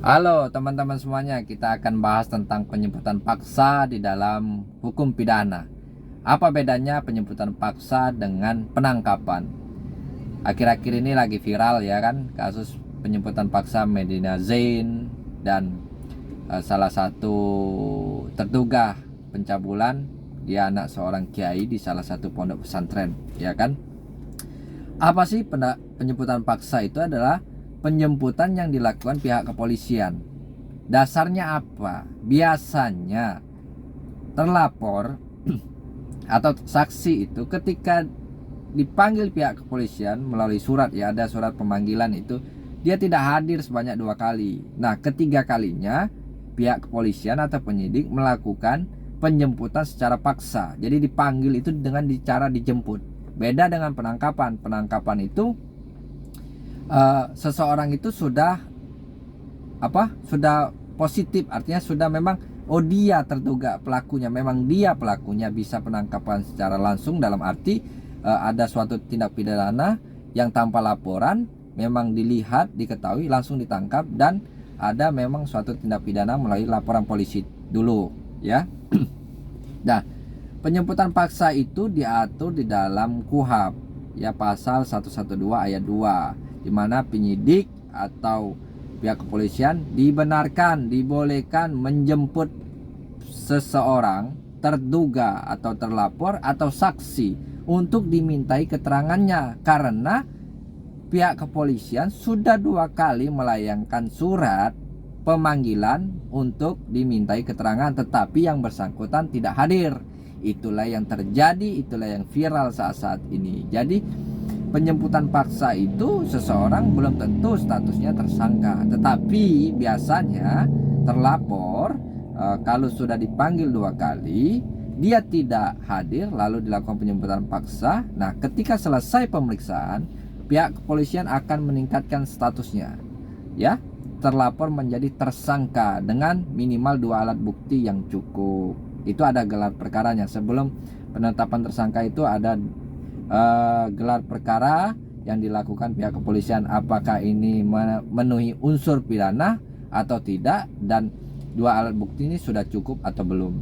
Halo teman-teman semuanya, kita akan bahas tentang penjemputan paksa di dalam hukum pidana. Apa bedanya penjemputan paksa dengan penangkapan? Akhir-akhir ini lagi viral ya kan, kasus penjemputan paksa Medina Zain dan salah satu terduga pencabulan dia anak seorang kiai di salah satu pondok pesantren, ya kan? Apa sih penjemputan paksa? Itu adalah penjemputan yang dilakukan pihak kepolisian. Dasarnya apa? Biasanya terlapor atau saksi itu ketika dipanggil pihak kepolisian melalui surat, ya ada surat pemanggilan itu, dia tidak hadir sebanyak 2 kali. Nah, ketiga kalinya pihak kepolisian atau penyidik melakukan penjemputan secara paksa. Jadi dipanggil itu dengan cara dijemput. Beda dengan penangkapan. Penangkapan itu seseorang itu sudah positif, artinya sudah memang dia terduga pelakunya, memang dia pelakunya, bisa penangkapan secara langsung dalam arti ada suatu tindak pidana yang tanpa laporan memang dilihat, diketahui, langsung ditangkap, dan ada memang suatu tindak pidana melalui laporan polisi dulu ya. Nah, penjemputan paksa itu diatur di dalam KUHP ya, pasal 112 ayat 2, di mana penyidik atau pihak kepolisian dibolehkan menjemput seseorang terduga atau terlapor atau saksi untuk dimintai keterangannya, karena pihak kepolisian sudah 2 kali melayangkan surat pemanggilan untuk dimintai keterangan, tetapi yang bersangkutan tidak hadir. Itulah yang terjadi, itulah yang viral saat ini. Jadi penjemputan paksa itu seseorang belum tentu statusnya tersangka, tetapi biasanya terlapor kalau sudah dipanggil 2 kali dia tidak hadir lalu dilakukan penjemputan paksa. Nah, ketika selesai pemeriksaan, pihak kepolisian akan meningkatkan statusnya ya, terlapor menjadi tersangka dengan minimal 2 alat bukti yang cukup. Itu ada gelar perkaranya. Sebelum penetapan tersangka itu ada gelar perkara yang dilakukan pihak kepolisian, apakah ini memenuhi unsur pidana atau tidak, dan 2 alat bukti ini sudah cukup atau belum.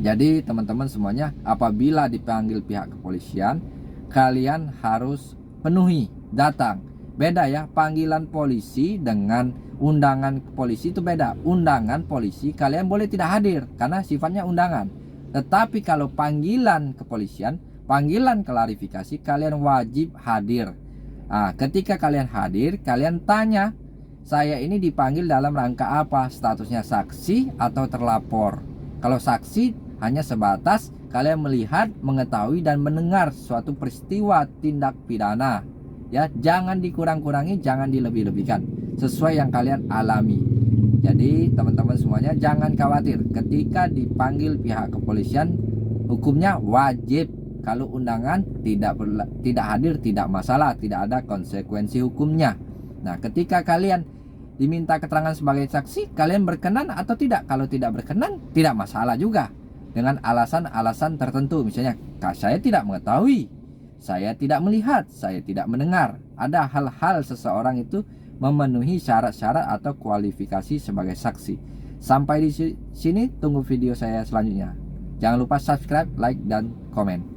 Jadi teman-teman semuanya, apabila dipanggil pihak kepolisian, kalian harus penuhi, datang. Beda ya, panggilan polisi dengan undangan polisi itu beda. Undangan polisi kalian boleh tidak hadir karena sifatnya undangan. Tetapi kalau panggilan kepolisian, panggilan klarifikasi, kalian wajib hadir. Nah, ketika kalian hadir, kalian tanya, saya ini dipanggil dalam rangka apa? Statusnya saksi atau terlapor? Kalau saksi, hanya sebatas kalian melihat, mengetahui, dan mendengar suatu peristiwa tindak pidana ya, jangan dikurang-kurangi, jangan dilebih-lebihkan, sesuai yang kalian alami. Jadi teman-teman semuanya jangan khawatir, ketika dipanggil pihak kepolisian hukumnya wajib. Kalau undangan tidak hadir tidak masalah, tidak ada konsekuensi hukumnya. Nah, ketika kalian diminta keterangan sebagai saksi, kalian berkenan atau tidak? Kalau tidak berkenan tidak masalah juga, dengan alasan-alasan tertentu, misalnya saya tidak mengetahui, saya tidak melihat, saya tidak mendengar. Ada hal-hal seseorang itu memenuhi syarat-syarat atau kualifikasi sebagai saksi. Sampai di sini, tunggu video saya selanjutnya. Jangan lupa subscribe, like, dan komen.